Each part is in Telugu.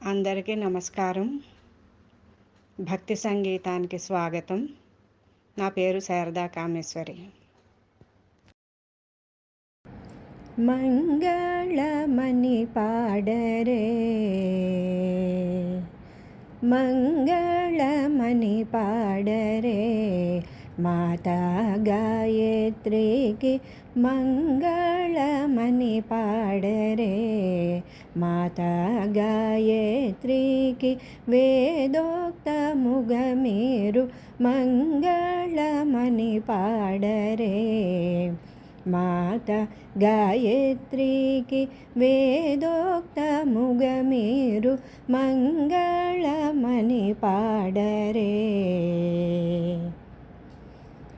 అందరికీ నమస్కారం. భక్తి సంగీతానికి స్వాగతం. నా పేరు శారదా కామేశ్వరి. మంగళమని పాడరే, మంగళమని పాడరే, మాతా గాయత్రికి మంగళమని పాడరే, మాతా గాయత్రికి వేదోక్తముగ మీరు మంగళమని పాడరే, మాతా గాయత్రికి వేదోక్తముగ మీరు మంగళమని పాడరే.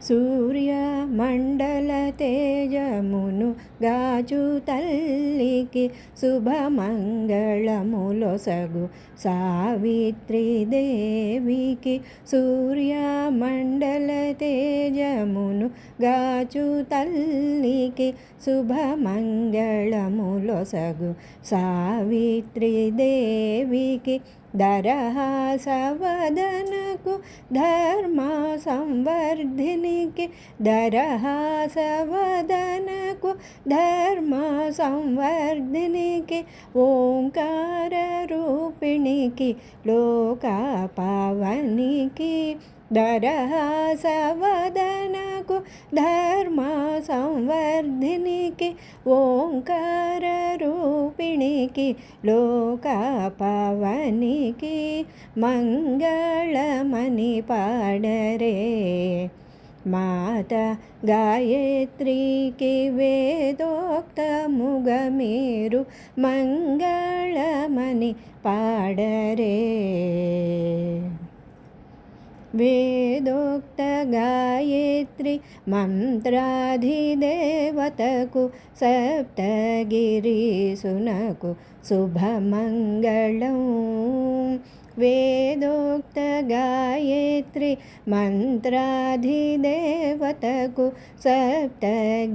సూర్యమండల తేజమును గాచు తల్లికి శుభమంగళములొసగు సావిత్రి దేవికి, సూర్యమండల తేజమును గాచు తల్లికి శుభమంగళములొసగు సావిత్రి దేవికి, దరహాసవదనకు ధర్మ సంవర్ధినికి, దరహాసవదనకు ధర్మ సంవర్ధినికి, ఓంకార రూపిణికి లోక పావనికి, దరహాసవదనకు ధర్మ సంవర్ధినికి, ఓంకార రూపిణికి లోక పావనికి మంగళమని పాడరే, మాతా గాయత్రికి వేదోక్తముగ మీరు మంగళమని పాడరే. వేదోక్త గాయత్రి మంత్రాధిదేవతకు సప్తగిరీసునకు శుభమంగళం, వేదోక్త గాయత్రి మంత్రాధిదేవతకు సప్తగిరీసునకు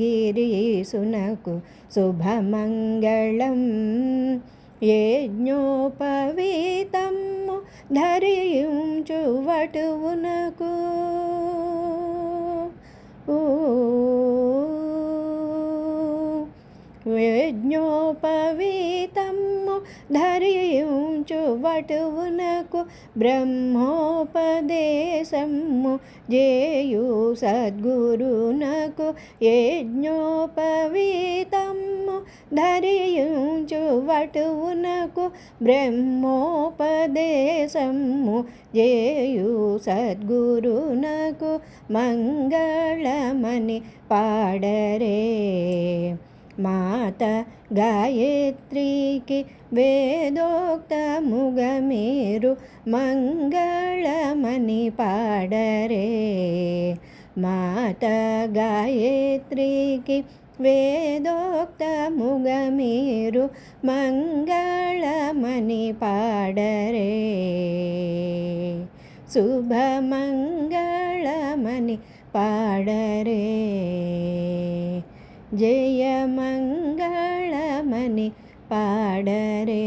శుభమంగళం, యజ్ఞోపవీతము ధరించు వటువునకు, యజ్ఞోపవీతము ధరించు వటువునకు, బ్రహ్మోపదేశము జేయు సద్గురునకు, యజ్ఞోపవీతము ధరించు వటువునకు, బ్రహ్మోపదేశము జేయు సద్గురునకు మంగళమని పాడరే, మాతా గాయత్రికి వేదోక్తముగ మీరు మంగళమని పాడరే, మాతా గాయత్రికి వేదోక్తముగ మీరు మంగళమని పాడరే, శుభమంగళమని పాడరే, జయ మంగళమని పాడరే.